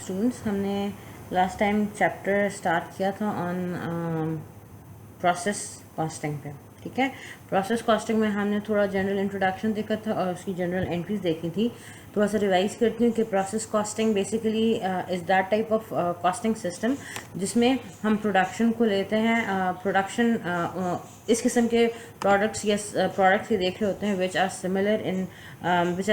Students, हमने last time chapter start किया था ऑन प्रोसेस कॉस्टिंग पे। ठीक है, प्रोसेस कॉस्टिंग में हमने थोड़ा जनरल इंट्रोडक्शन देखा था और उसकी जनरल एंट्रीज देखी थी। थोड़ा सा रिवाइज करती हूँ कि process costing basically is that type of costing system जिसमें हम प्रोडक्शन को लेते हैं। प्रोडक्शन इस किस्म के प्रोडक्ट्स या प्रोडक्ट्स ये देख रहे होते हैं which are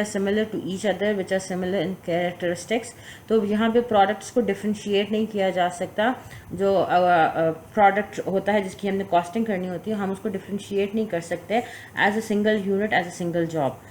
similar to each other, which are similar in characteristics. तो यहाँ पे प्रोडक्ट्स को डिफ्रेंशिएट नहीं किया जा सकता। जो प्रोडक्ट होता है जिसकी हमने कॉस्टिंग करनी होती है, हम उसको डिफ्रेंशिएट नहीं कर सकते as a single unit, as a single job.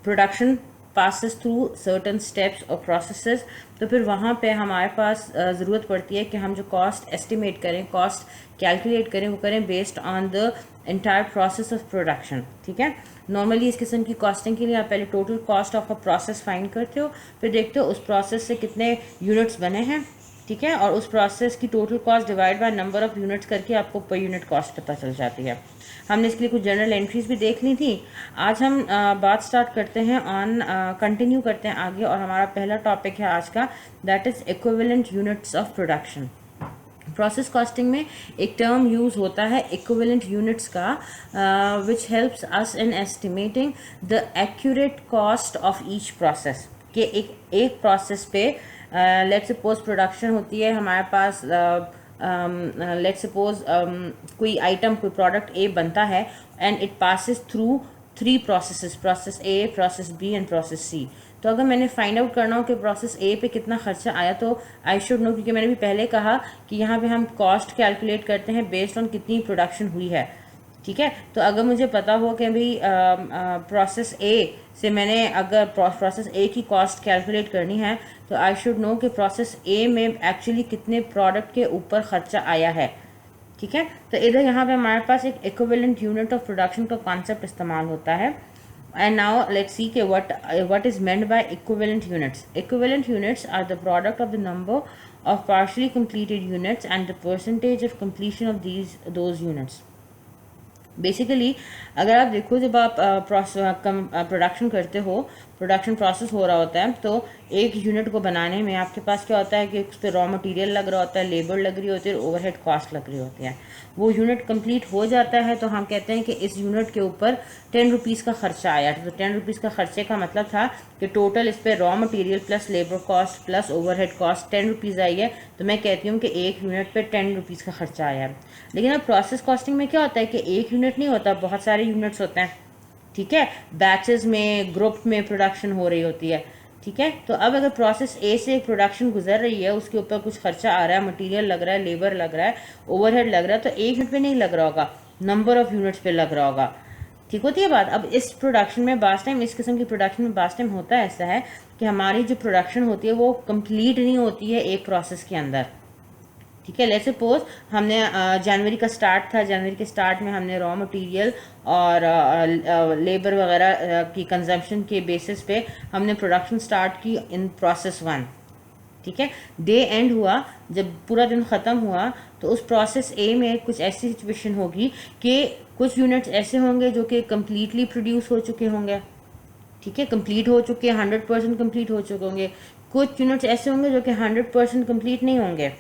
Production passes through certain steps or processes, तो फिर वहाँ पे हमारे पास ज़रूरत पड़ती है कि हम जो कॉस्ट एस्टिमेट करें, कॉस्ट कैलकुलेट करें, वो करें based on the entire process of production. ठीक है, नॉर्मली इस किस्म की कॉस्टिंग के लिए आप पहले total cost of a process find करते हो, फिर देखते हो उस प्रोसेस से कितने यूनिट्स बने हैं। ठीक है, और उस प्रोसेस की total cost divide by number of units करके आपको पर यूनिट कॉस्ट पता चल जाती है। हमने इसके लिए कुछ जनरल एंट्रीज भी देख ली थी। आज हम बात स्टार्ट करते हैं ऑन कंटिन्यू करते हैं आगे, और हमारा पहला टॉपिक है आज का, that is equivalent units of production. Process costing में एक टर्म यूज़ होता है इक्विवेलेंट यूनिट्स का, which helps us in estimating the accurate cost of each process. कि एक प्रोसेस पे लेट्स सपोज प्रोडक्शन होती है हमारे पास, लेट्स सपोज कोई आइटम, कोई प्रोडक्ट ए बनता है and it passes through 3 processes, process A, process B and process C. तो अगर मैंने फाइंड आउट करना हो कि प्रोसेस ए पे कितना खर्चा आया, तो आई शुड नो, क्योंकि मैंने भी पहले कहा कि यहाँ पे हम कॉस्ट कैलकुलेट करते हैं बेस्ड ऑन कितनी प्रोडक्शन हुई है। ठीक है, तो अगर मुझे पता हो कि भाई प्रोसेस ए से मैंने अगर प्रोसेस ए की कॉस्ट कैलकुलेट करनी है, तो आई शुड नो कि प्रोसेस ए में एक्चुअली कितने प्रोडक्ट के ऊपर खर्चा आया है। ठीक है, तो इधर यहाँ पे हमारे पास एक इक्विवेलेंट यूनिट ऑफ प्रोडक्शन का कॉन्सेप्ट इस्तेमाल होता है। एंड नाउ लेट्स सी कि what is meant by equivalent units. Equivalent units are the product of the number of partially completed units and the percentage of completion of those units. Basically अगर आप देखो, जब आप production करते हो, production process हो रहा होता है, तो एक यूनिट को बनाने में आपके पास क्या होता है कि उस पर रॉ मटेरियल लग रहा होता है, लेबर लग रही होती है, ओवरहेड कॉस्ट लग रही होती है। वो यूनिट कंप्लीट हो जाता है तो हम कहते हैं कि इस यूनिट के ऊपर 10 रुपीज़ का खर्चा आया। तो 10 रुपीज़ का खर्चे का मतलब था कि टोटल इस पर raw material plus labour cost plus overhead cost 10 rupees I है, तो मैं कहती हूँ कि एक यूनिट पे 10 रुपीज़ का खर्चा आया है। लेकिन अब प्रोसेस कॉस्टिंग में क्या होता है कि एक यूनिट नहीं होता, बहुत सारे यूनिट्स होते हैं। ठीक है, बैचेस में, ग्रुप में प्रोडक्शन हो रही होती है। ठीक है, तो अब अगर प्रोसेस ए से एक प्रोडक्शन गुजर रही है, उसके ऊपर कुछ खर्चा आ रहा है, मटेरियल लग रहा है, लेबर लग रहा है, ओवरहेड लग रहा है, तो एक यूनिट पे नहीं लग रहा होगा, नंबर ऑफ यूनिट्स पे लग रहा होगा। ठीक होती है बात। अब इस प्रोडक्शन में बास टाइम, इस किस्म की प्रोडक्शन में बास टाइम होता है ऐसा है कि हमारी जो प्रोडक्शन होती है वो कंप्लीट नहीं होती है एक प्रोसेस के अंदर। ठीक है, लेट्स सपोज हमने जनवरी का स्टार्ट था, जनवरी के स्टार्ट में हमने रॉ मटेरियल और लेबर वगैरह की कंजम्पशन के बेसिस पे हमने प्रोडक्शन स्टार्ट की इन प्रोसेस 1। ठीक है, डे एंड हुआ, जब पूरा दिन ख़त्म हुआ, तो उस प्रोसेस ए में कुछ ऐसी सिचुएशन होगी कि कुछ यूनिट्स ऐसे होंगे जो कि कम्प्लीटली प्रोड्यूस हो चुके होंगे। ठीक है, कंप्लीट हो चुके, 100% कंप्लीट हो चुके होंगे। कुछ यूनिट्स ऐसे होंगे जो कि 100% कंप्लीट नहीं होंगे।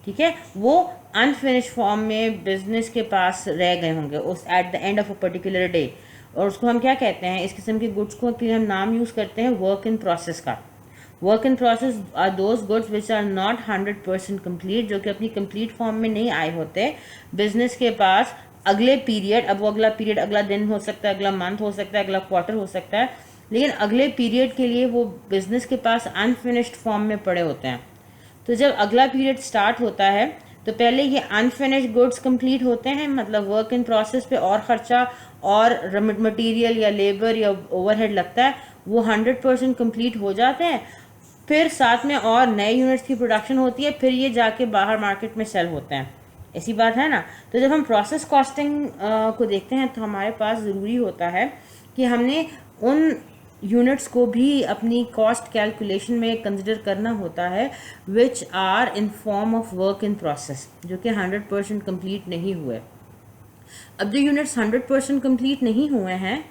ठीक है, वो अनफिनिश फॉर्म में बिजनेस के पास रह गए होंगे उस eight the end of a particular day, और उसको हम क्या कहते हैं, इस किस्म के गुड्स को के लिए हम नाम यूज़ करते हैं वर्क इन प्रोसेस का। Work in process are those goods which are not 100% complete, जो कि अपनी कंप्लीट फॉर्म में नहीं आए होते बिजनेस के पास अगले पीरियड। अब वो अगला पीरियड अगला दिन हो सकता है, अगला मंथ हो सकता है, अगला क्वार्टर हो सकता है, लेकिन अगले पीरियड के लिए वो बिजनेस के पास अनफिनिश्ड फॉर्म में पड़े होते हैं। तो जब अगला पीरियड स्टार्ट होता है, तो पहले ये अनफिनिश्ड गुड्स कंप्लीट होते हैं, मतलब वर्क इन प्रोसेस पे और खर्चा और मटेरियल या लेबर या ओवरहेड लगता है, वो 100% कंप्लीट हो जाते हैं। फिर साथ में और नए यूनिट्स की प्रोडक्शन होती है, फिर ये जाके बाहर मार्केट में सेल होते हैं। ऐसी बात है ना। तो जब हम प्रोसेस कॉस्टिंग को देखते हैं, तो हमारे पास ज़रूरी होता है कि हमने उन यूनिट्स को भी अपनी कॉस्ट कैलकुलेशन में कंसिडर करना होता है which are in form of work in process, जो कि 100% कंप्लीट नहीं हुए। अब जो यूनिट्स 100% कंप्लीट नहीं हुए हैं,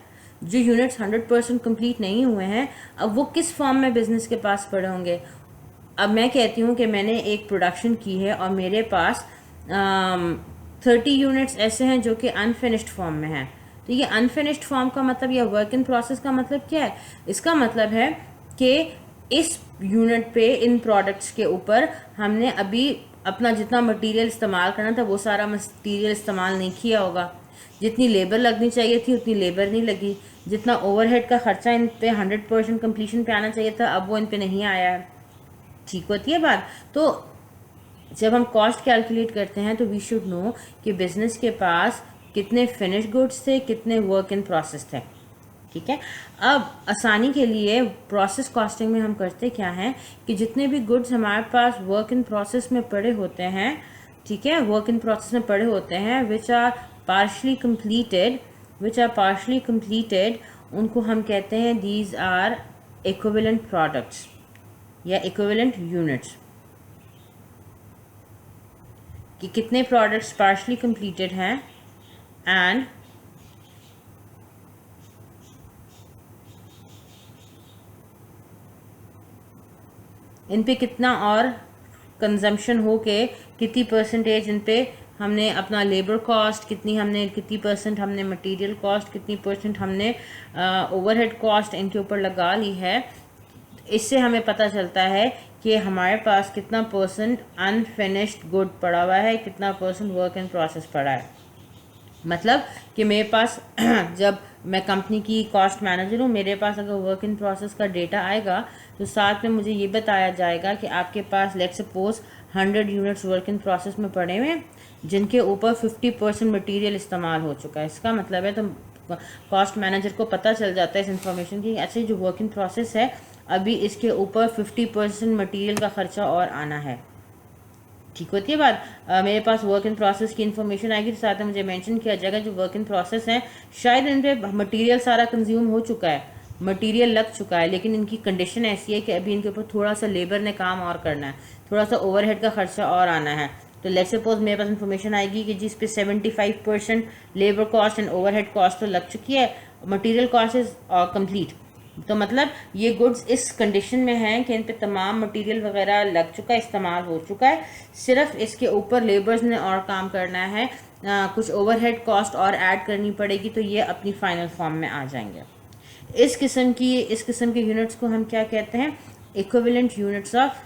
जो यूनिट्स 100% कंप्लीट नहीं हुए हैं, अब वो किस फॉर्म में बिजनेस के पास पड़े होंगे, अब मैं कहती हूँ कि मैंने एक प्रोडक्शन की है और मेरे पास 30 यूनिट्स ऐसे हैं जो कि अनफिनिश्ड फॉर्म में हैं। तो ये अनफिनिश्ड फॉर्म का मतलब या वर्क इन प्रोसेस का मतलब क्या है? इसका मतलब है कि इस यूनिट पे इन प्रोडक्ट्स के ऊपर हमने अभी अपना जितना मटेरियल इस्तेमाल करना था वो सारा मटेरियल इस्तेमाल नहीं किया होगा, जितनी लेबर लगनी चाहिए थी उतनी लेबर नहीं लगी, जितना ओवरहेड का खर्चा इन पे 100% कंप्लीशन पे आना चाहिए था अब वो इन पे नहीं आया है। ठीक होती है बात? तो जब हम कॉस्ट कैलकुलेट करते हैं तो वी शुड नो कि बिजनेस के पास कितने फिनिश गुड्स थे, कितने वर्क इन प्रोसेस थे। ठीक है, अब आसानी के लिए प्रोसेस कॉस्टिंग में हम करते क्या हैं कि जितने भी गुड्स हमारे पास वर्क इन प्रोसेस में पड़े होते हैं, ठीक है, वर्क इन प्रोसेस में पड़े होते हैं विच आर पार्शली कंप्लीटेड, उनको हम कहते हैं दीज आर इक्विवेलेंट प्रोडक्ट्स या इक्विवेलेंट यूनिट्स। कि कितने प्रोडक्ट्स पार्शली कंप्लीटेड हैं एंड इन पे कितना और कंजम्पशन हो के कितनी परसेंटेज इन पे हमने अपना लेबर कॉस्ट, कितनी परसेंट हमने मटेरियल कॉस्ट, कितनी परसेंट हमने ओवरहेड कॉस्ट इनके ऊपर लगा ली है। इससे हमें पता चलता है कि हमारे पास कितना परसेंट अनफिनिश्ड गुड पड़ा हुआ है, कितना परसेंट वर्क इन प्रोसेस पड़ा है। मतलब कि मेरे पास जब मैं कंपनी की कॉस्ट मैनेजर हूँ, मेरे पास अगर वर्क इन प्रोसेस का डेटा आएगा तो साथ में मुझे ये बताया जाएगा कि आपके पास let's suppose 100 units work in process में पड़े हुए हैं जिनके ऊपर 50% मटेरियल इस्तेमाल हो चुका है। इसका मतलब है तो कॉस्ट मैनेजर को पता चल जाता है इस इंफॉर्मेशन की, अच्छा जो वर्क इन प्रोसेस है अभी इसके ऊपर 50% मटेरियल का खर्चा और आना है। ठीक होती है बात? मेरे पास वर्क इन प्रोसेस की इन्फॉर्मेशन आएगी तो साथ में मुझे मेंशन किया जाएगा जो वर्क इन प्रोसेस हैं शायद इन पे मटेरियल सारा कंज्यूम हो चुका है, मटेरियल लग चुका है, लेकिन इनकी कंडीशन ऐसी है कि अभी इनके ऊपर थोड़ा सा लेबर ने काम और करना है, थोड़ा सा ओवरहेड का खर्चा और आना है। तो लेट्स सपोज मेरे पास इन्फॉर्मेशन आएगी कि जिस पे 75% labour cost and overhead cost तो लग चुकी है, मटीरियल कॉस्ट इज कंप्लीट। तो मतलब ये गुड्स इस कंडीशन में हैं कि इन पे तमाम मटेरियल वगैरह लग चुका है, इस्तेमाल हो चुका है, सिर्फ इसके ऊपर लेबर्स ने और काम करना है, कुछ ओवरहेड कॉस्ट और ऐड करनी पड़ेगी तो ये अपनी फाइनल फॉर्म में आ जाएंगे। इस किस्म के यूनिट्स को हम क्या कहते हैं? Equivalent units of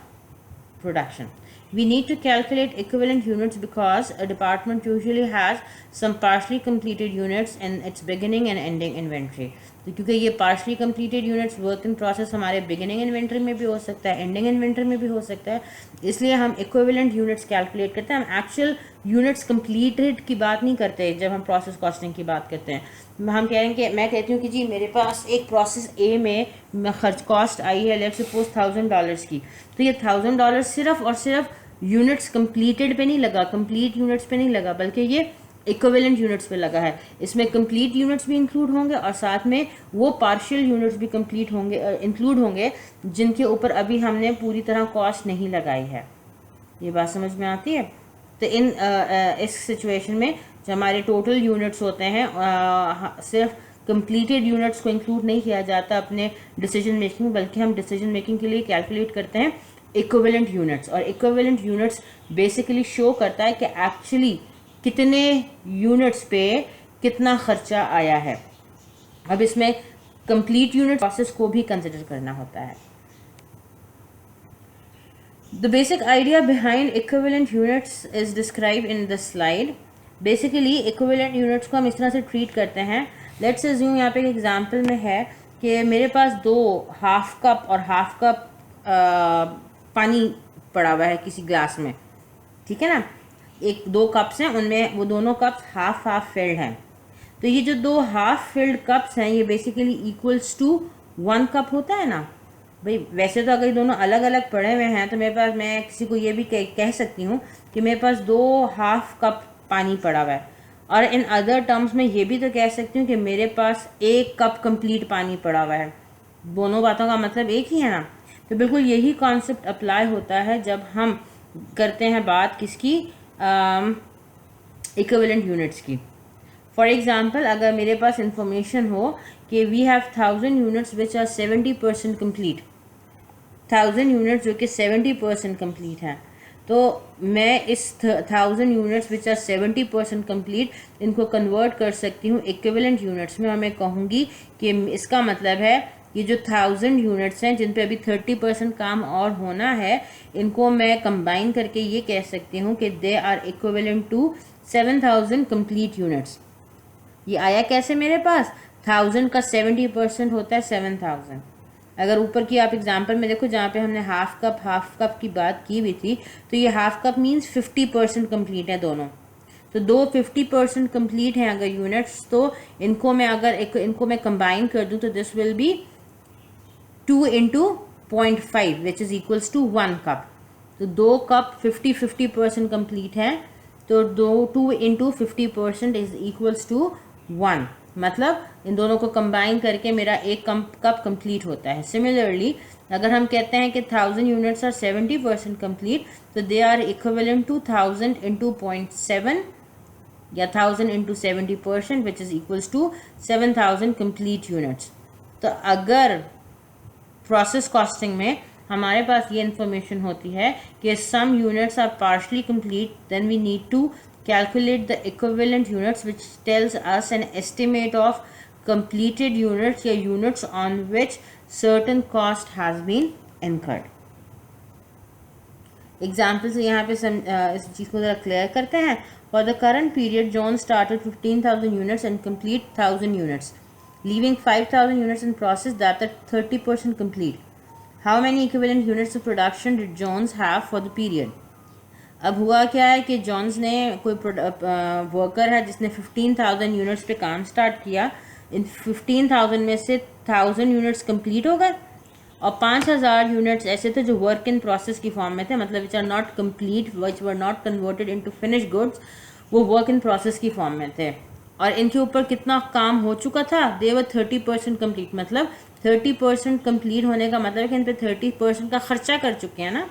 production. We need to calculate equivalent units because a department usually has some partially completed units in its beginning and ending inventory. तो क्योंकि ये partially completed units work in process हमारे beginning inventory में भी हो सकता है, ending inventory में भी हो सकता है, इसलिए हम equivalent units calculate करते हैं। हम actual units completed की बात नहीं करते जब हम process costing की बात करते हैं। हम कह रहे हैं कि मैं कहती हूँ कि जी मेरे पास एक प्रोसेस ए में खर्च कॉस्ट आई है लेट्स सपोज $1000 की, तो ये $1000 सिर्फ और सिर्फ यूनिट्स कंप्लीटेड पे नहीं लगा, कंप्लीट यूनिट्स पे नहीं लगा, बल्कि ये इक्विवेलेंट यूनिट्स पे लगा है। इसमें कंप्लीट यूनिट्स भी इंक्लूड होंगे और साथ में वो पार्शियल यूनिट्स भी कंप्लीट होंगे, इंक्लूड होंगे जिनके ऊपर अभी हमने पूरी तरह कॉस्ट नहीं लगाई है। ये बात समझ में आती है? तो इस सिचुएशन में जो हमारे टोटल यूनिट्स होते हैं सिर्फ कंप्लीटेड यूनिट्स को इंक्लूड नहीं किया जाता अपने डिसीजन मेकिंग, बल्कि हम डिसीजन मेकिंग के लिए कैलकुलेट करते हैं इक्विवेलेंट यूनिट्स। और इक्विवेलेंट यूनिट्स बेसिकली शो करता है कि एक्चुअली कितने यूनिट्स पे कितना खर्चा आया है। अब इसमें कंप्लीट यूनिट प्रोसेस को भी कंसिडर करना होता है। The basic idea behind equivalent units is described in this slide. Basically equivalent units को हम इस तरह से ट्रीट करते हैं। Let's assume यहाँ पे एक एग्जांपल में है कि मेरे पास 2 हाफ कप और हाफ कप पानी पड़ा हुआ है किसी ग्लास में, ठीक है ना, 2 कप्स हैं, उनमें वो दोनों कप्स हाफ हाफ फिल्ड हैं। तो ये जो 2 हाफ फिल्ड कप्स हैं ये बेसिकली इक्वल्स टू 1 कप होता है ना भाई। वैसे तो अगर दोनों अलग अलग पड़े हुए हैं तो मेरे पास, मैं किसी को ये भी कह सकती हूँ कि मेरे पास 2 हाफ कप पानी पड़ा हुआ है, और इन अदर टर्म्स में ये भी तो कह सकती हूँ कि मेरे पास 1 कप कंप्लीट पानी पड़ा हुआ है। दोनों बातों का मतलब एक ही है ना। तो बिल्कुल यही कॉन्सेप्ट अप्लाई होता है जब हम करते हैं बात किसकी, इक्विवेलेंट यूनिट्स की। फॉर एग्जाम्पल अगर मेरे पास इंफॉर्मेशन हो कि we have 1000 units which are 70% complete, 1000 units जो कि 70% कंप्लीट हैं, तो मैं इस 1000 यूनिट्स विच आर 70% कंप्लीट इनको कन्वर्ट कर सकती हूँ इक्विवेलेंट यूनिट्स में, और मैं कहूँगी कि इसका मतलब है ये जो 1000 यूनिट्स हैं जिन पे अभी 30% काम और होना है, इनको मैं कंबाइन करके ये कह सकती हूँ कि they are equivalent to 7000 complete units. ये आया कैसे मेरे पास, 1000 का 70% होता है 7000। अगर ऊपर की आप एग्जांपल में देखो जहाँ पे हमने हाफ कप की बात की हुई थी, तो ये हाफ कप मीन्स 50% कंप्लीट है दोनों। तो दो 50% कंप्लीट हैं अगर यूनिट्स, तो इनको मैं कंबाइन कर दूँ तो this will be 2 into 0.5 which is equals to 1 cup. तो 2 कप 50% कंप्लीट है, तो 2 into 50% इज इक्वल्स टू 1, मतलब इन दोनों को कंबाइन करके मेरा एक कप कंप्लीट होता है। सिमिलरली अगर हम कहते हैं कि 1000 यूनिट्स आर 70% कंप्लीट, तो they are equivalent to 1000 into 0.7 या 1000 into 70% which is equals to 7000 complete units. तो अगर प्रोसेस कॉस्टिंग में हमारे पास ये इंफॉर्मेशन होती है कि some units are partially complete, then we need to calculate the equivalent units, which tells us an estimate of completed units या units on which certain cost has been incurred. Example से यहाँ पे इस चीज़ को ज़रा क्लियर करते हैं। For the current period John started 15,000 units and complete 1000 units, leaving 5,000 units in process that are 30% complete. How many equivalent units of production did Jones have for the period? अब हुआ क्या है कि जॉन्स ने कोई worker है जिसने 15,000 units पे काम स्टार्ट किया। इन 15,000 में से 1000 यूनिट्स कंप्लीट हो गए और 5,000 यूनिट्स ऐसे थे जो वर्क इन प्रोसेस की फॉर्म में थे, मतलब which are not complete, which were not converted into finish goods, वो वर्क इन प्रोसेस की फॉर्म में थे। और इनके ऊपर कितना काम हो चुका था, दे वर 30% कंप्लीट, मतलब 30% कंप्लीट होने का मतलब है कि इन पे 30% का खर्चा कर चुके हैं ना।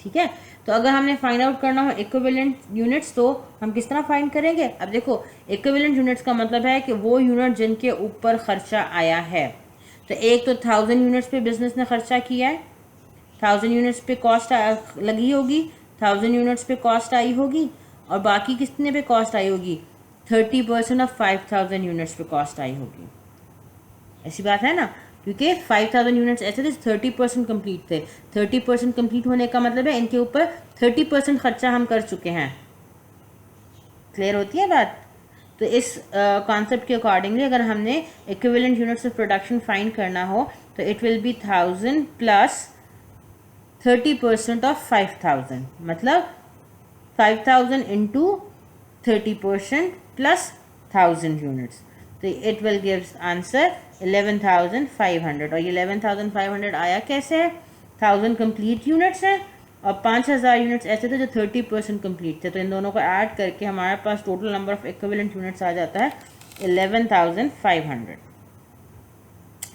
ठीक है, तो अगर हमने फाइंड आउट करना हो इक्विवेलेंट यूनिट्स तो हम किस तरह फाइंड करेंगे। अब देखो इक्विवेलेंट यूनिट्स का मतलब है कि वो यूनिट जिनके ऊपर खर्चा आया है। तो एक तो 1000 यूनिट्स पे बिजनेस ने खर्चा किया है, 1000 यूनिट्स पे कॉस्ट लगी होगी, 1000 यूनिट्स पे कॉस्ट आई होगी, और बाकी कितने पे कॉस्ट आई होगी, 30% ऑफ 5000 यूनिट्स पे कॉस्ट आई होगी। ऐसी बात है ना, क्योंकि 5000 यूनिट्स ऐसे थे 30% कंप्लीट थे। 30% कंप्लीट होने का मतलब है इनके ऊपर 30% खर्चा हम कर चुके हैं। क्लियर होती है बात। तो इस कॉन्सेप्ट के अकॉर्डिंगली अगर हमने equivalent units of production find करना हो तो it will be 1000 plus 30% of 5000, मतलब 5000 इंटू 30% प्लस 1000 यूनिट्स, तो इट विल गिव्स आंसर 11,500। और ये 11,500 आया कैसे है, 1000 कंप्लीट यूनिट्स हैं और 5,000 यूनिट्स ऐसे थे जो 30% कंप्लीट थे। तो इन दोनों को ऐड करके हमारे पास total number of equivalent units आ जाता है 11,500।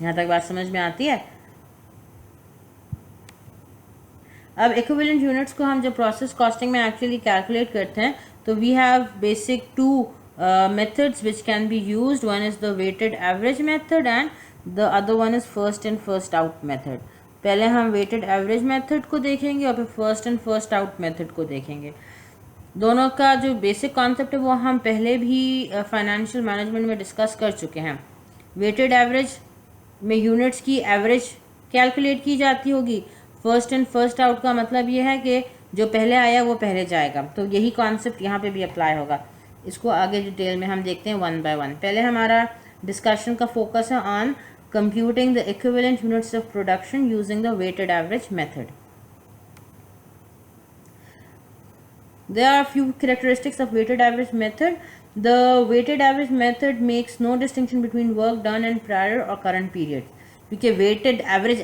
यहाँ तक बात समझ में आती है। अब इक्विवेलेंट यूनिट्स को हम जब प्रोसेस कॉस्टिंग में एक्चुअली कैलकुलेट करते हैं तो we have basic two methods which can be used. One is the weighted average method and the other one is first in first out method. पहले हम weighted average method को देखेंगे और फिर first in first out method को देखेंगे। दोनों का जो बेसिक कॉन्सेप्ट है वो हम पहले भी फाइनेंशियल मैनेजमेंट में डिस्कस कर चुके हैं। weighted average में यूनिट्स की एवरेज कैलकुलेट की जाती होगी। फर्स्ट इन फर्स्ट आउट का मतलब ये है कि जो पहले आया वो पहले जाएगा, तो यही कॉन्सेप्ट यहाँ पे भी अप्लाई होगा। इसको आगे डिटेल में हम देखते हैं वन बाय वन। पहले हमारा डिस्कशन का फोकस है on computing the equivalent units of production using the weighted average method. There are a few characteristics of weighted average method. The weighted average method makes no distinction between work done in prior or current period. क्योंकि weighted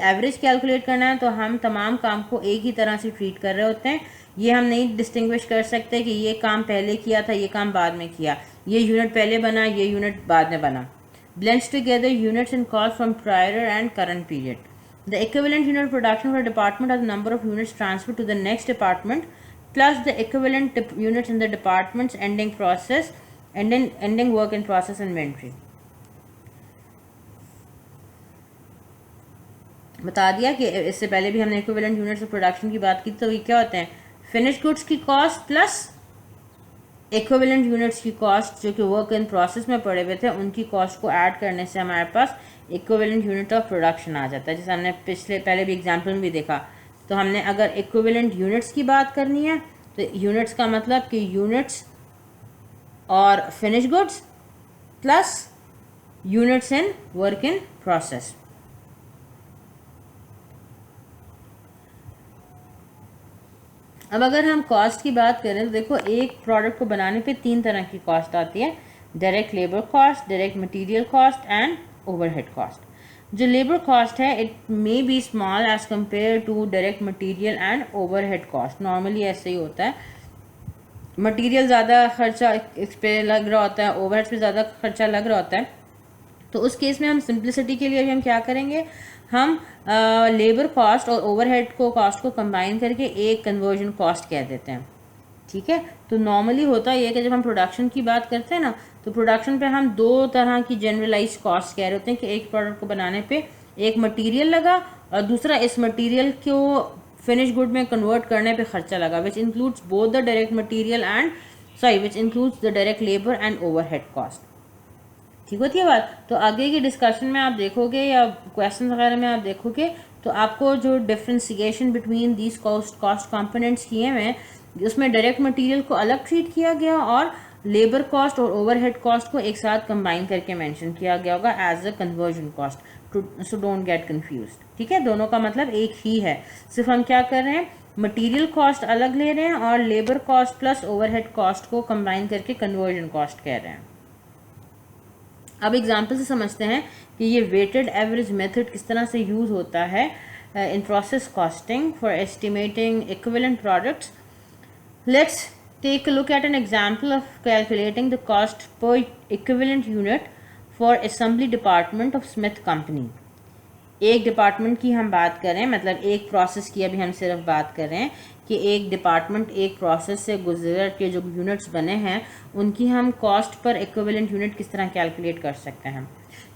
average calculate करना है तो हम तमाम काम को एक ही तरह से ट्रीट कर रहे होते हैं। ये हम नहीं डिस्टिंग्विश कर सकते कि ये काम पहले किया था, ये काम बाद में किया, ये यूनिट पहले बना, ये यूनिट बाद में बना। Blends together units and costs from prior and current period. The equivalent unit production for a department has the number of units transferred to the next department plus the equivalent units in the department's ending work in process inventory. बता दिया कि इससे पहले भी हमने equivalent units of production की बात की, तो ये क्या होते हैं, फिनिश गुड्स की कॉस्ट प्लस इक्विवेलेंट यूनिट्स की कॉस्ट जो कि वर्क इन प्रोसेस में पड़े हुए थे, उनकी कॉस्ट को ऐड करने से हमारे पास इक्विवेलेंट यूनिट ऑफ प्रोडक्शन आ जाता है। जैसे हमने पहले भी एग्जाम्पल में भी देखा, तो हमने अगर इक्विवेलेंट यूनिट्स की बात करनी है तो यूनिट्स का मतलब कि यूनिट्स और finish goods plus units in work in process. अब अगर हम कॉस्ट की बात करें तो देखो, एक प्रोडक्ट को बनाने पे 3 तरह की कॉस्ट आती है, direct labour cost, direct material cost and overhead cost. जो लेबर कॉस्ट है it may be small as compared to direct material and overhead cost. Normally ऐसे ही होता है, मटेरियल ज़्यादा खर्चा इस पे लग रहा होता है, ओवरहेड पे ज़्यादा खर्चा लग रहा होता है। तो उस केस में हम सिंप्लिसिटी के लिए भी हम क्या करेंगे, हम लेबर कॉस्ट और ओवरहेड को कॉस्ट को कंबाइन करके एक कन्वर्जन कॉस्ट कह देते हैं। ठीक है, तो नॉर्मली होता ये है कि जब हम प्रोडक्शन की बात करते हैं ना, तो प्रोडक्शन पे हम 2 तरह की जनरलाइज कॉस्ट कह रहे होते हैं कि एक प्रोडक्ट को बनाने पे एक मटेरियल लगा और दूसरा इस मटेरियल को फिनिश गुड में कन्वर्ट करने पे खर्चा लगा, which includes both the direct material and which includes the direct labour and overhead cost. ठीक होती है बात। तो आगे की डिस्कशन में आप देखोगे या क्वेश्चन वगैरह में आप देखोगे तो आपको जो differentiation between these cost components किए हुए हैं, उसमें डायरेक्ट मटेरियल को अलग ट्रीट किया गया और लेबर कॉस्ट और ओवरहेड कॉस्ट को एक साथ कंबाइन करके मेंशन किया गया होगा as a conversion cost, so don't get confused. ठीक है, दोनों का मतलब एक ही है, सिर्फ हम क्या कर रहे हैं, मटेरियल कॉस्ट अलग ले रहे हैं और labour cost plus overhead cost को कंबाइन करके कन्वर्जन कॉस्ट कह रहे हैं। अब एग्जाम्पल से समझते हैं कि ये वेटेड एवरेज मेथड किस तरह से यूज़ होता है in process costing for estimating equivalent products. Let's take a look at an example of calculating the cost per equivalent unit for assembly department of Smith company. एक department की हम बात करें, मतलब एक प्रोसेस की अभी हम सिर्फ बात कर रहे हैं कि एक डिपार्टमेंट एक प्रोसेस से गुजर के जो यूनिट्स बने हैं उनकी हम कॉस्ट पर इक्विवेलेंट यूनिट किस तरह कैलकुलेट कर सकते हैं।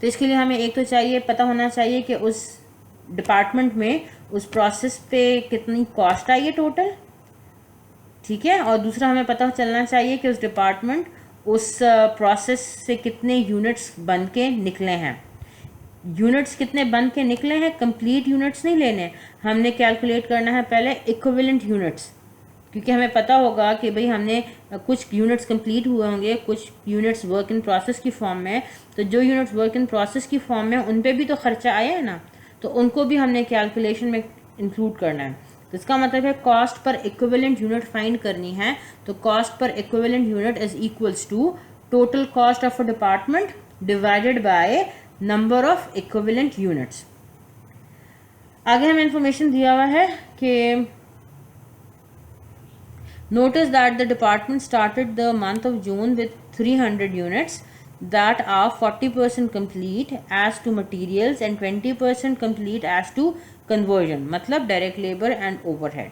तो इसके लिए हमें एक तो चाहिए, पता होना चाहिए कि उस डिपार्टमेंट में उस प्रोसेस पे कितनी कॉस्ट आई है टोटल। ठीक है, और दूसरा हमें पता चलना चाहिए कि उस डिपार्टमेंट उस प्रोसेस से कितने यूनिट्स बन के निकले हैं। यूनिट्स कितने बन के निकले हैं, कंप्लीट यूनिट्स नहीं लेने, हमने कैलकुलेट करना है पहले इक्विवेलेंट यूनिट्स, क्योंकि हमें पता होगा कि भाई हमने कुछ यूनिट्स कंप्लीट हुए होंगे, कुछ यूनिट्स वर्क इन प्रोसेस की फॉर्म में, तो जो यूनिट्स वर्क इन प्रोसेस की फॉर्म में उन पे भी तो खर्चा आया है ना, तो उनको भी हमने कैलकुलेशन में इंक्लूड करना है। तो इसका मतलब है cost per equivalent unit find करनी है, तो cost per equivalent unit is equals to total cost of a department divided by number of equivalent units. आगे हमें इंफॉर्मेशन दिया हुआ है कि notice that the department started the month of June with 300 units that are 40% complete as to materials and 20% complete as to conversion, मतलब direct labor and overhead।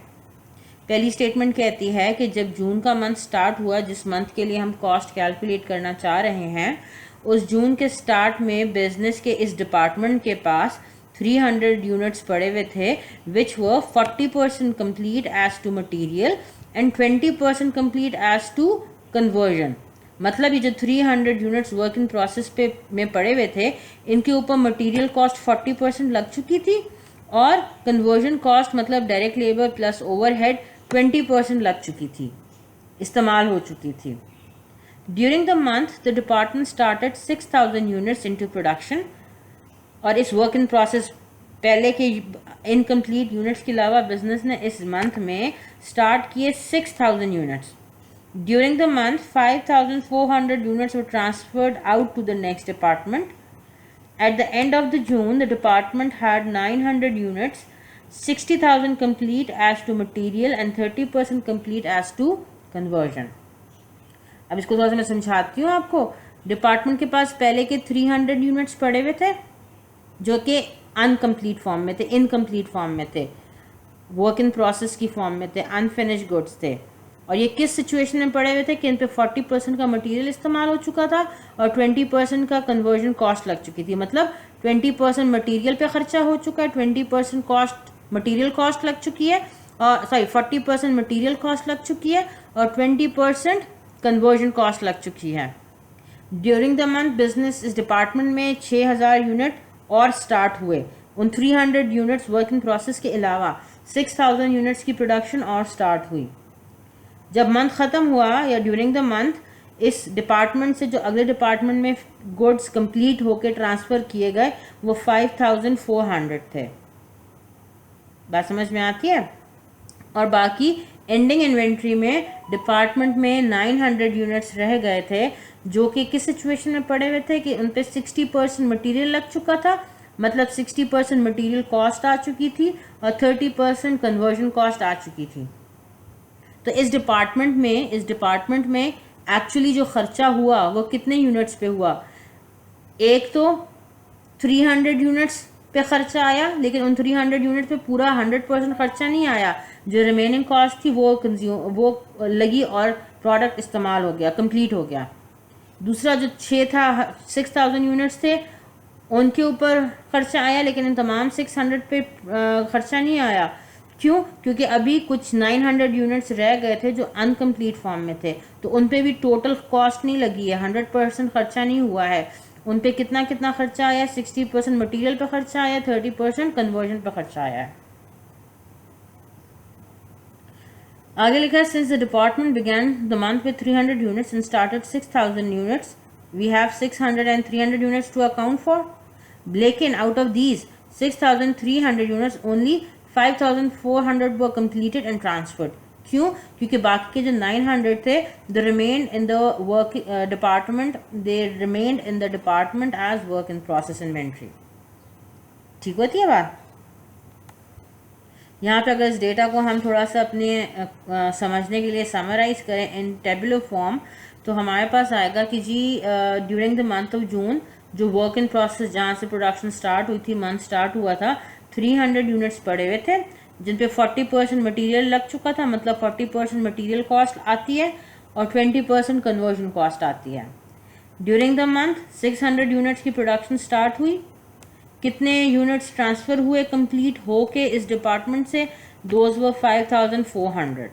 पहली statement कहती है कि जब जून का मंथ स्टार्ट हुआ, जिस मंथ के लिए हम कॉस्ट कैलकुलेट करना चाह रहे हैं, उस जून के स्टार्ट में बिजनेस के इस डिपार्टमेंट के पास 300 यूनिट्स पड़े हुए थे which were 40% complete as to material and 20% complete as to conversion. मतलब ये जो 300 यूनिट्स वर्क इन प्रोसेस पे में पड़े हुए थे, इनके ऊपर मटेरियल कॉस्ट 40% लग चुकी थी और कन्वर्जन कॉस्ट मतलब डायरेक्ट लेबर प्लस ओवरहेड 20% लग चुकी थी, इस्तेमाल हो चुकी थी। During the month the department started 6000 units into production, और इस वर्क इन प्रोसेस पहले के इनकम्प्लीट यूनिट्स के अलावा बिजनेस ने इस मंथ में स्टार्ट किए 6000 units. During the month 5400 units were transferred out to the next department. At the end of the June the department had 900 units, 60,000 complete as to material and 30% complete as to conversion। अब इसको थोड़ा सा मैं समझाती हूँ आपको। Department के पास पहले के 300 यूनिट्स पड़े हुए थे जो कि अनकम्प्लीट फॉर्म में थे, इनकम्प्लीट फॉर्म में थे, वर्क इन प्रोसेस की फॉर्म में थे, अनफिनिश गुड्स थे। और ये किस सिचुएशन में पड़े हुए थे कि इन पे 40% का मटेरियल इस्तेमाल हो चुका था और 20% का कन्वर्जन कॉस्ट लग चुकी थी। मतलब 20% मटीरियल पे खर्चा हो चुका है, 20% कॉस्ट मटीरियल कॉस्ट लग चुकी है, और 40% मटीरियल कॉस्ट लग चुकी है और 20% कन्वर्जन कॉस्ट लग चुकी है। ड्यूरिंग द मंथ बिजनेस इस डिपार्टमेंट में 6000 यूनिट और स्टार्ट हुए। उन 300 यूनिट्स वर्क इन प्रोसेस के अलावा 6000 यूनिट्स की प्रोडक्शन और स्टार्ट हुई। जब मंथ ख़त्म हुआ या ड्यूरिंग द मंथ इस डिपार्टमेंट से जो अगले डिपार्टमेंट में गुड्स कंप्लीट होकर ट्रांसफ़र किए गए वो 5400 थे। बात समझ में आती है? और बाकी एंडिंग इन्वेंट्री में डिपार्टमेंट में 900 यूनिट्स रह गए थे जो कि किस सिचुएशन में पड़े हुए थे कि उन पे 60% मटीरियल लग चुका था, मतलब 60% मटीरियल कॉस्ट आ चुकी थी और 30% कन्वर्जन कॉस्ट आ चुकी थी। तो इस डिपार्टमेंट में एक्चुअली जो खर्चा हुआ वो कितने यूनिट्स पे हुआ? एक तो 300 यूनिट्स पे खर्चा आया, लेकिन उन 300 यूनिट पे पूरा 100% खर्चा नहीं आया। जो रिमेनिंग कॉस्ट थी वो लगी और प्रोडक्ट इस्तेमाल हो गया, कंप्लीट हो गया। दूसरा जो 6000 यूनिट्स थे उनके ऊपर खर्चा आया, लेकिन इन तमाम 600 पे खर्चा नहीं आया। क्यों? क्योंकि अभी कुछ 900 यूनिट्स रह गए थे जो अनकम्प्लीट फॉर्म में थे, तो उन पे भी टोटल कॉस्ट नहीं लगी है, 100% खर्चा नहीं हुआ है। उन पे कितना कितना खर्चा आया? 60% मटीरियल पे खर्चा आया, 30% कन्वर्जन पे खर्चा आया है। आगे लिखा है since the department began the month with 300 units and started 6000 units we have 600 and 300 units to account for, लेकिन out of these 6300 units only 5400 were completed and transferred. क्यों? क्योंकि बाकी के जो 900 थे they remained in the work department, as work in process inventory. ठीक होती है बात? यहाँ पे अगर इस डेटा को हम थोड़ा सा अपने समझने के लिए समराइज करें इन टेबुलर फॉर्म, तो हमारे पास आएगा कि जी during the month of June जो वर्क इन प्रोसेस जहाँ से प्रोडक्शन स्टार्ट हुई थी, मंथ स्टार्ट हुआ था, 300 यूनिट्स पड़े हुए थे जिन पे 40% मटीरियल लग चुका था, मतलब 40% मटीरियल कॉस्ट आती है और 20% कन्वर्जन कॉस्ट आती है। ड्यूरिंग द मंथ 600 यूनिट्स की प्रोडक्शन स्टार्ट हुई। कितने यूनिट्स ट्रांसफ़र हुए कंप्लीट हो के इस डिपार्टमेंट से? Those were 5400।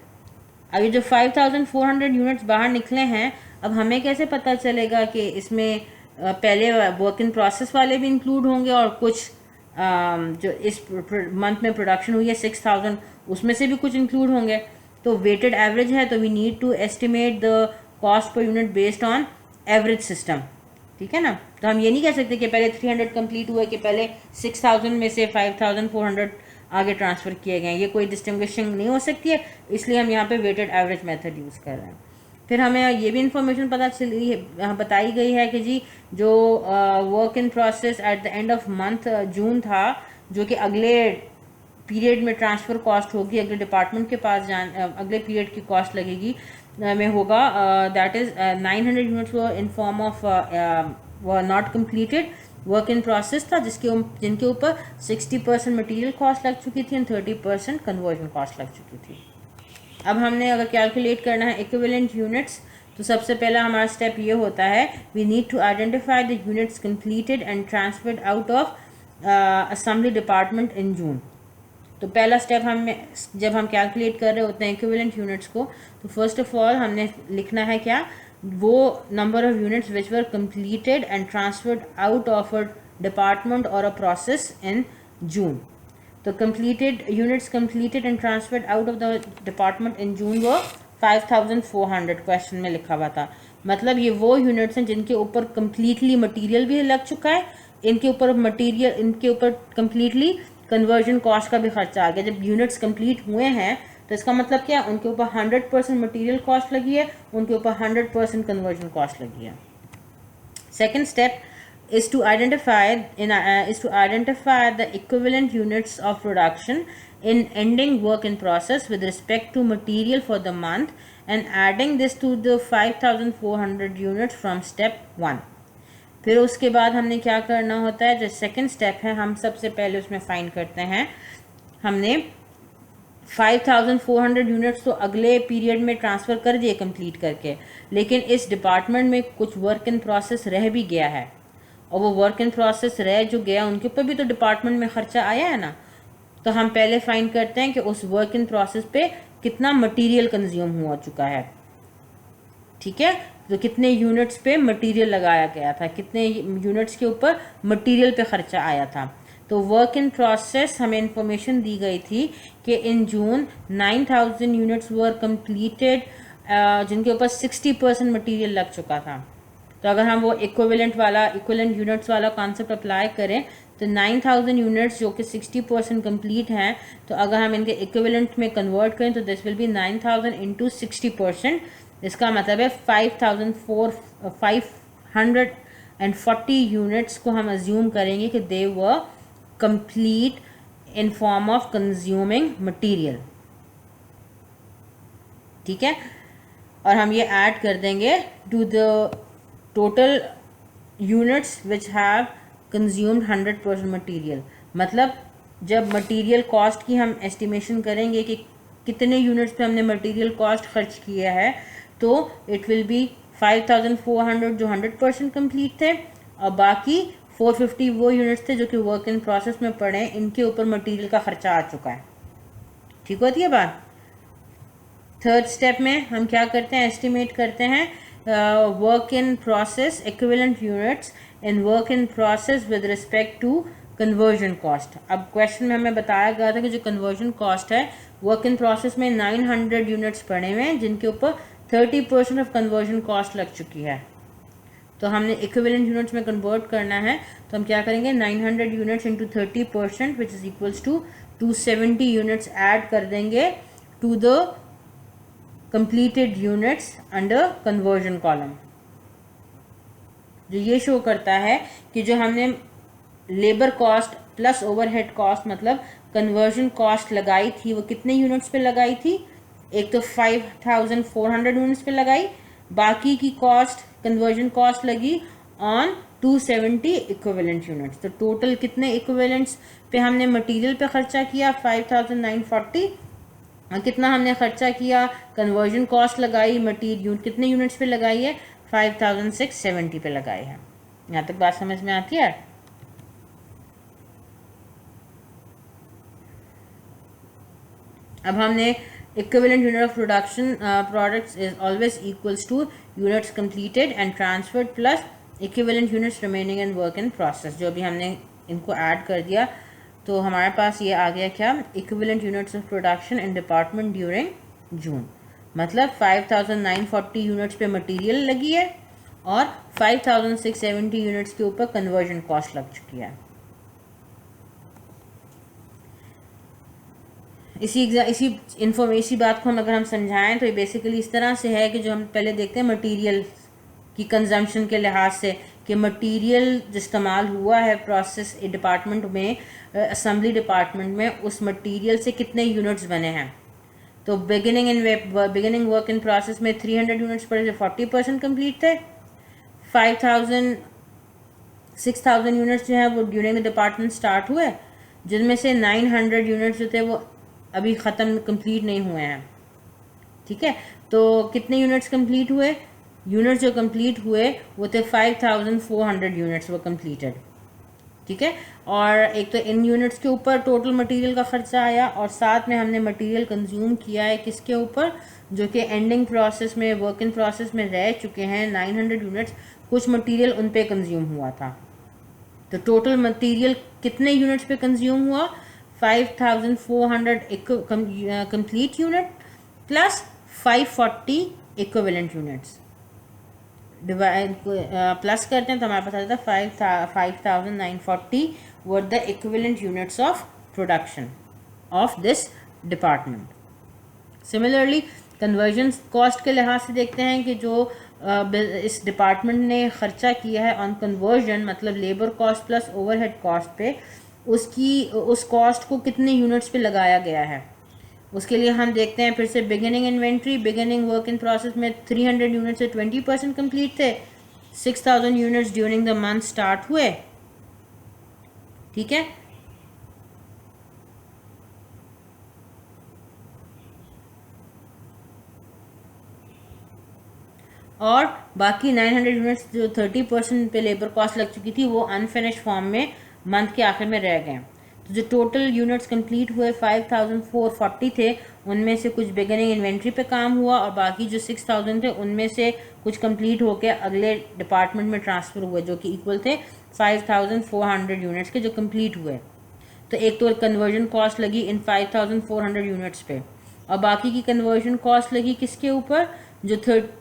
अभी जो 5400 यूनिट्स बाहर निकले हैं, अब हमें कैसे पता चलेगा कि इसमें पहले वर्क इन प्रोसेस वाले भी इंक्लूड होंगे और कुछ जो इस मंथ में प्रोडक्शन हुई है 6000 उसमें से भी कुछ इंक्लूड होंगे? तो वेटेड एवरेज है, तो we need to estimate the cost per unit based on average system. ठीक है ना? तो हम ये नहीं कह सकते कि पहले 300 कंप्लीट हुए कि पहले 6000 में से 5400 आगे ट्रांसफ़र किए गए, ये कोई डिस्टिंग्विशिंग नहीं हो सकती है, इसलिए हम यहाँ पे वेटेड एवरेज मेथड यूज़ कर रहे हैं। फिर हमें ये भी इंफॉर्मेशन पता चली है, बताई गई है कि जी जो work in process at the end of month June था, जो कि अगले पीरियड में ट्रांसफ़र कॉस्ट होगी, अगले डिपार्टमेंट के पास अगले पीरियड की कॉस्ट लगेगी में होगा, that is 900 units in form of not completed work in process था, जिनके ऊपर 60% मटीरियल कॉस्ट लग चुकी थी एंड 30% कन्वर्जन कॉस्ट लग चुकी थी। अब हमने अगर कैलकुलेट करना है इक्विवेलेंट यूनिट्स, तो सबसे पहला हमारा स्टेप ये होता है we need to identify the units completed and transferred out of assembly department in June. तो पहला स्टेप जब हम कैलकुलेट कर रहे होते हैं इक्विवेलेंट यूनिट्स को, तो फर्स्ट ऑफ ऑल हमने लिखना है क्या? वो number of units which were completed and transferred out of a department और अ प्रोसेस इन जून। तो units completed and transferred out of the department in June वो 5400 क्वेश्चन में लिखा हुआ था। मतलब ये वो यूनिट्स हैं जिनके ऊपर कम्प्लीटली मटीरियल भी लग चुका है, इनके ऊपर कम्प्लीटली कन्वर्जन कॉस्ट का भी खर्चा आ गया। जब यूनिट्स कंप्लीट हुए हैं तो इसका मतलब क्या? उनके ऊपर 100% मटीरियल कॉस्ट लगी है, उनके ऊपर 100% कन्वर्जन कॉस्ट लगी है। Second step is to identify the equivalent units of production in ending work in process with respect to material for the month and adding this to the 5400 units from step 1. फिर उसके बाद हमने क्या करना होता है? जो सेकंड स्टेप है, हम सबसे पहले उसमें फाइंड करते हैं, हमने 5400 यूनिट्स तो अगले पीरियड में ट्रांसफ़र कर दिए कंप्लीट करके, लेकिन इस डिपार्टमेंट में कुछ वर्क इन प्रोसेस रह भी गया है और वो वर्क इन प्रोसेस रह जो गया उनके ऊपर भी तो डिपार्टमेंट में खर्चा आया है ना। तो हम पहले फाइंड करते हैं कि उस वर्क इन प्रोसेस पे कितना मटेरियल कंज्यूम हुआ चुका है। ठीक है, तो कितने यूनिट्स पे मटेरियल लगाया गया था, कितने यूनिट्स के ऊपर मटेरियल पे खर्चा आया था। तो वर्क इन प्रोसेस हमें इंफॉर्मेशन दी गई थी कि इन जून 9000 यूनिट्स वर कंप्लीटेड, जिनके ऊपर 60% मटेरियल लग चुका था। तो अगर हम वो इक्विवेलेंट यूनिट्स वाला कॉन्सेप्ट अप्लाई करें तो 9000 यूनिट्स जो कि 60% कंप्लीट हैं, तो अगर हम इनके इक्विवेलेंट में कन्वर्ट करें तो दिस विल बी 9000 इंटू 60%। इसका मतलब है 540 यूनिट्स को हम अज्यूम करेंगे कि they were complete in form of consuming material. ठीक है, और हम ये ऐड कर देंगे to the total units which have consumed 100% material. मतलब जब मटीरियल कॉस्ट की हम एस्टिमेशन करेंगे कि कितने यूनिट्स पे हमने मटीरियल कॉस्ट खर्च किया है, तो इट विल बी 5400 जो 100% कंप्लीट थे, और बाकी 450 वो यूनिट्स थे जो कि वर्क इन प्रोसेस में पड़े हैं, इनके ऊपर मटीरियल का खर्चा आ चुका है। ठीक होती है बात। थर्ड स्टेप में हम क्या करते हैं, एस्टिमेट करते हैं work in process equivalent units in work in process with respect to conversion cost. अब क्वेश्चन में हमें बताया गया था कि जो कन्वर्जन कॉस्ट है वर्क इन प्रोसेस में 900 यूनिट्स पड़े हुए हैं जिनके ऊपर 30% ऑफ कन्वर्जन कॉस्ट लग चुकी है। तो हमने इक्विवेलेंट यूनिट्स में कन्वर्ट करना है, तो हम क्या करेंगे 900 units into 30% which is equals to 270 units add कर देंगे to the completed units under conversion column, जो ये शो करता है कि जो हमने labour cost plus overhead cost मतलब कन्वर्जन कॉस्ट लगाई थी वो कितने यूनिट्स पे लगाई थी। एक तो 5400 यूनिट्स पे लगाई, बाकी की कॉस्ट कन्वर्जन कॉस्ट लगी ऑन 270 इक्विवेलेंट यूनिट्स। तो टोटल कितने इक्विवेलेंट्स पे हमने मटेरियल पे खर्चा किया 5940, और कितना हमने खर्चा किया कन्वर्जन कॉस्ट लगाई मटीरियल कितने यूनिट्स पे लगाई है 5670 पे लगाई है। यहाँ तक बात समझ में आती है। अब हमने equivalent unit of production products is always equals two units completed and transferred plus equivalent units remaining in work in process. जो भी हमने इनको ऐड कर दिया तो हमारे पास ये आ गया क्या, equivalent units of production in department during June. मतलब 5940 यूनिट्स पे मटेरियल लगी है और 5670 यूनिट्स के ऊपर कन्वर्जन कॉस्ट लग चुकी है। इसी बात को हम अगर हम समझाएं तो ये बेसिकली इस तरह से है कि जो हम पहले देखते हैं मटेरियल की कंजम्पशन के लिहाज से कि मटेरियल जो इस्तेमाल हुआ है प्रोसेस डिपार्टमेंट में, असेंबली डिपार्टमेंट में, उस मटेरियल से कितने यूनिट्स बने हैं। तो बिगिनिंग वर्क इन प्रोसेस में 300 यूनिट्स पड़े जो 40% कंप्लीट थे। 6000 यूनिट्स जो है वो ड्यूरिंग द डिपार्टमेंट स्टार्ट हुए, जिनमें से 900 यूनिट्स जो थे वो अभी ख़त्म कंप्लीट नहीं हुए हैं। ठीक है, तो कितने यूनिट्स कंप्लीट हुए, यूनिट्स जो कंप्लीट हुए वो थे 5400 यूनिट्स वो कंप्लीटेड। ठीक है, और एक तो इन यूनिट्स के ऊपर टोटल मटेरियल का खर्चा आया और साथ में हमने मटेरियल कंज्यूम किया है किसके ऊपर, जो कि एंडिंग प्रोसेस में वर्क इन प्रोसेस में रह चुके हैं 900 यूनिट्स, कुछ मटेरियल उन पे कंज्यूम हुआ था। तो टोटल मटेरियल कितने यूनिट्स पे कंज्यूम हुआ 5400 complete unit plus 540 equivalent units divide plus करते हैं तो हमारे पास आता है 5940 were the equivalent units of production of this department. Similarly conversion cost के लिहाज से देखते हैं कि जो इस डिपार्टमेंट ने खर्चा किया है ऑन कन्वर्जन मतलब labour cost plus overhead cost पे, उस कॉस्ट को कितने यूनिट्स पे लगाया गया है। उसके लिए हम देखते हैं फिर से beginning inventory, beginning work in process में 300 यूनिट से 20% कंप्लीट थे, 6000 units during the month start हुए। ठीक है, और बाकी 900 यूनिट्स जो 30% पे लेबर कॉस्ट लग चुकी थी वो अनफिनिश फॉर्म में मंथ के आखिर में रह गए। तो जो टोटल यूनिट्स कंप्लीट हुए 5440 थे, उनमें से कुछ बिगिनिंग इन्वेंट्री पे काम हुआ और बाकी जो 6000 थे उनमें से कुछ कंप्लीट होकर अगले डिपार्टमेंट में ट्रांसफ़र हुए जो कि इक्वल थे 5400 यूनिट्स के जो कंप्लीट हुए। तो एक तो कन्वर्जन कॉस्ट लगी इन 5400 यूनिट्स पे और बाकी की कन्वर्जन कॉस्ट लगी किसके ऊपर, जो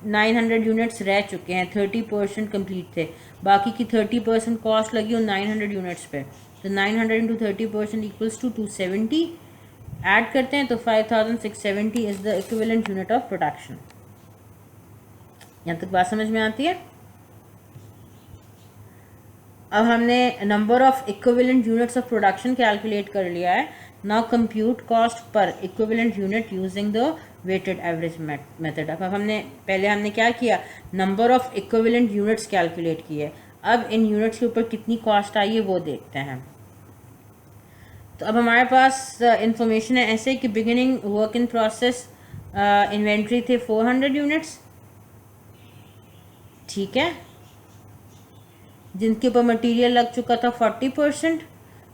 900 यूनिट्स रह चुके हैं, 30% कंप्लीट थे, बाकी की 30% कॉस्ट लगी उन 900 यूनिट्स पे। तो 900 इंटू 30% इक्वल्स टू 270, ऐड करते हैं तो 5670 is the equivalent unit of production. यहाँ तक बात समझ में आती है। अब हमने number of equivalent units of production calculate कर लिया है। Now compute cost per equivalent unit using the weighted average method. अब पहले हमने क्या किया, number of equivalent units calculate किए। अब इन यूनिट्स के ऊपर कितनी कॉस्ट आई है वो देखते हैं। तो अब हमारे पास इंफॉर्मेशन है ऐसे कि beginning work in process inventory थे 400 यूनिट्स, ठीक है, जिनके ऊपर मटेरियल लग चुका था 40%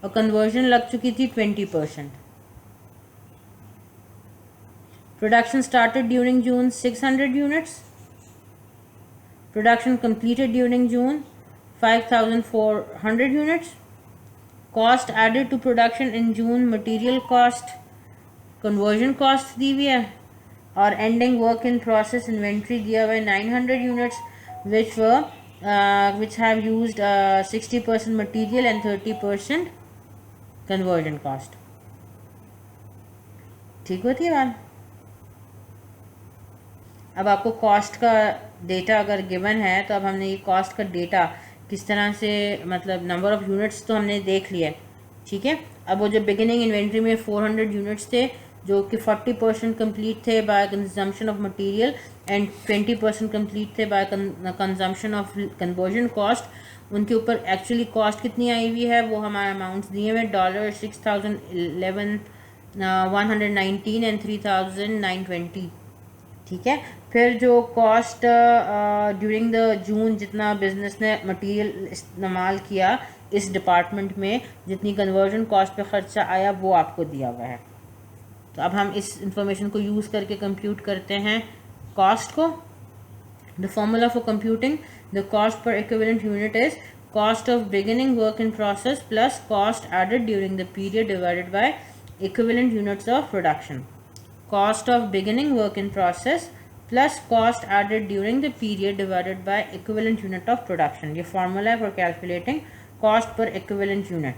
और कन्वर्जन लग चुकी थी 20%। Production started during June 600 units, production completed during June 5400 units, cost added to production in June material cost, conversion cost दी हुई है और ending work in process inventory दिया हुआ है 900 units which have used 60% material and 30% conversion cost। ठीक होती है बात। अब आपको कॉस्ट का डेटा अगर गिवन है तो अब हमने ये कॉस्ट का डेटा किस तरह से, मतलब नंबर ऑफ यूनिट्स तो हमने देख लिया, ठीक है। अब वो जो बिगिनिंग इन्वेंट्री में 400 यूनिट्स थे जो कि 40% कंप्लीट थे by consumption of material and 20% complete थे by consumption of conversion cost, उनके ऊपर एक्चुअली कॉस्ट कितनी आई हुई है वो हमारे अमाउंट्स दिए हुए $6,011 119 एंड 3,920, ठीक है। फिर जो कॉस्ट ड्यूरिंग द जून जितना बिजनेस ने मटेरियल इस्तेमाल किया इस डिपार्टमेंट में, जितनी कन्वर्जन कॉस्ट पे खर्चा आया वो आपको दिया हुआ है। तो अब हम इस इंफॉर्मेशन को यूज़ करके कंप्यूट करते हैं कॉस्ट को। The formula for computing the cost per equivalent unit is cost of beginning work in process plus cost added during the period divided by equivalent units of production. Cost of beginning work in process plus cost added during the period divided by equivalent unit of production. ये formula है for calculating cost per equivalent unit.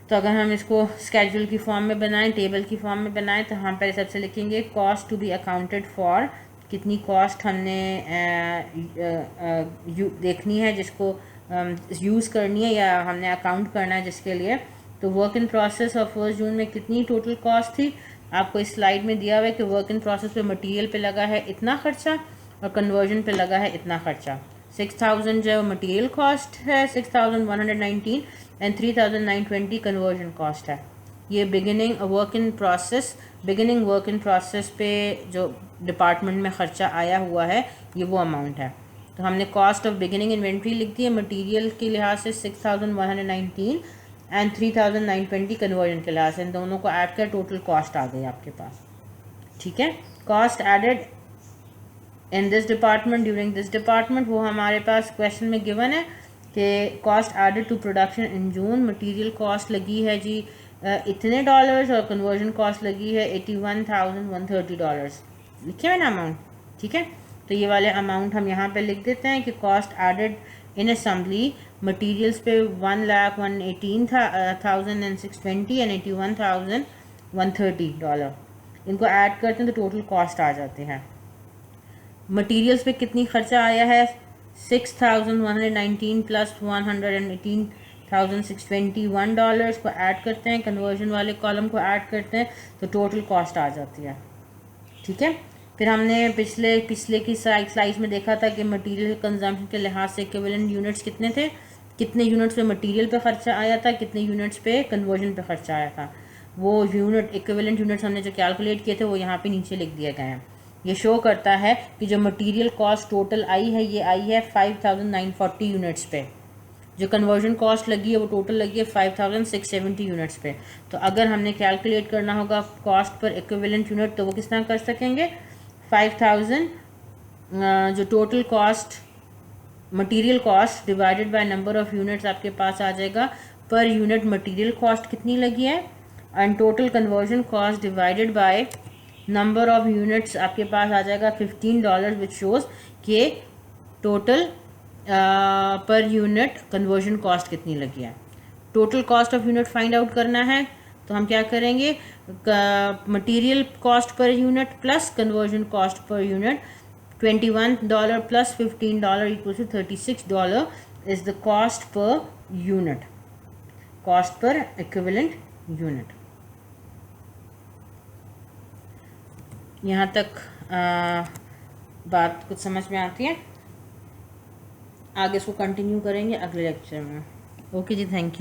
तो अगर हम इसको schedule की form में बनाएं, table की फॉर्म में बनाएं, तो हम पहले सबसे लिखेंगे cost to be accounted for, कितनी कॉस्ट हमने देखनी है जिसको यूज़ करनी है या हमने अकाउंट करना है जिसके लिए। तो वर्क इन प्रोसेस और 1 जून में कितनी टोटल कॉस्ट थी, आपको इस स्लाइड में दिया हुआ है कि वर्क इन प्रोसेस पे मटेरियल पे लगा है इतना खर्चा और कन्वर्जन पे लगा है इतना खर्चा। 6000 जो मटेरियल कॉस्ट है, 6119 एंड 3920 कन्वर्जन कॉस्ट है। ये बिगिनिंग वर्क इन प्रोसेस पे जो डिपार्टमेंट में ख़र्चा आया हुआ है ये वो अमाउंट है। तो हमने कॉस्ट ऑफ बिगिनिंग इन्वेंट्री लिख दी है मटेरियल के लिहाज से 6119 एंड 3920 कन्वर्जन के लिहाज से, इन दोनों को ऐड कर टोटल कॉस्ट आ गई आपके पास, ठीक है। Cost added in this department during this department, वो हमारे पास क्वेश्चन में गिवन है कि cost added to production in June, material cost लगी है जी इतने डॉलर्स और कन्वर्जन कॉस्ट लगी है $81,130, लिखे हुए ना अमाउंट, ठीक है। तो ये वाले अमाउंट हम यहाँ पे लिख देते हैं कि cost added in assembly materials पे $1,118,620 एंड $81,130, इनको ऐड करते हैं तो टोटल कॉस्ट आ जाते हैं। मटेरियल्स पे कितनी खर्चा आया है, 6119 प्लस $118,621 को ऐड करते हैं, कन्वर्जन वाले कॉलम को ऐड करते हैं तो टोटल कॉस्ट आ जाती है, ठीक है। फिर हमने पिछले की स्लाइड्स में देखा था कि मटेरियल कंजम्पशन के लिहाज से इक्विवेलेंट यूनिट्स कितने थे, कितने यूनिट्स पे मटेरियल पे खर्चा आया था, कितने यूनिट्स पे कन्वर्जन पे खर्चा आया था। वो यूनिट इक्विवेलेंट यूनिट्स हमने जो कैलकुलेट किए थे वो यहाँ पे नीचे लिख दिए गए हैं। ये शो करता है कि जो मटेरियल कॉस्ट टोटल आई है ये आई है 5940 यूनिट्स पे, जो कन्वर्जन कॉस्ट लगी है वो टोटल लगी है 5670 यूनिट्स पे। तो अगर हमने कैलकुलेट करना होगा कॉस्ट पर इक्विवेलेंट यूनिट तो वो किस तरह कर सकेंगे, 5000 जो total cost material cost divided by number of units आपके पास आ जाएगा, पर यूनिट मटेरियल कॉस्ट कितनी लगी है, and total conversion cost divided by number of units आपके पास आ जाएगा $15, विच शोज कि total per unit conversion cost कितनी लगी है। Total cost of unit find out करना है तो हम क्या करेंगे, material cost per unit plus conversion cost per unit, $21 plus $15 equals to $36 is the cost per unit, cost per equivalent unit। यहाँ तक बात कुछ समझ में आती है, आगे इसको कंटिन्यू करेंगे अगले लेक्चर में। ओके जी, थैंक यू।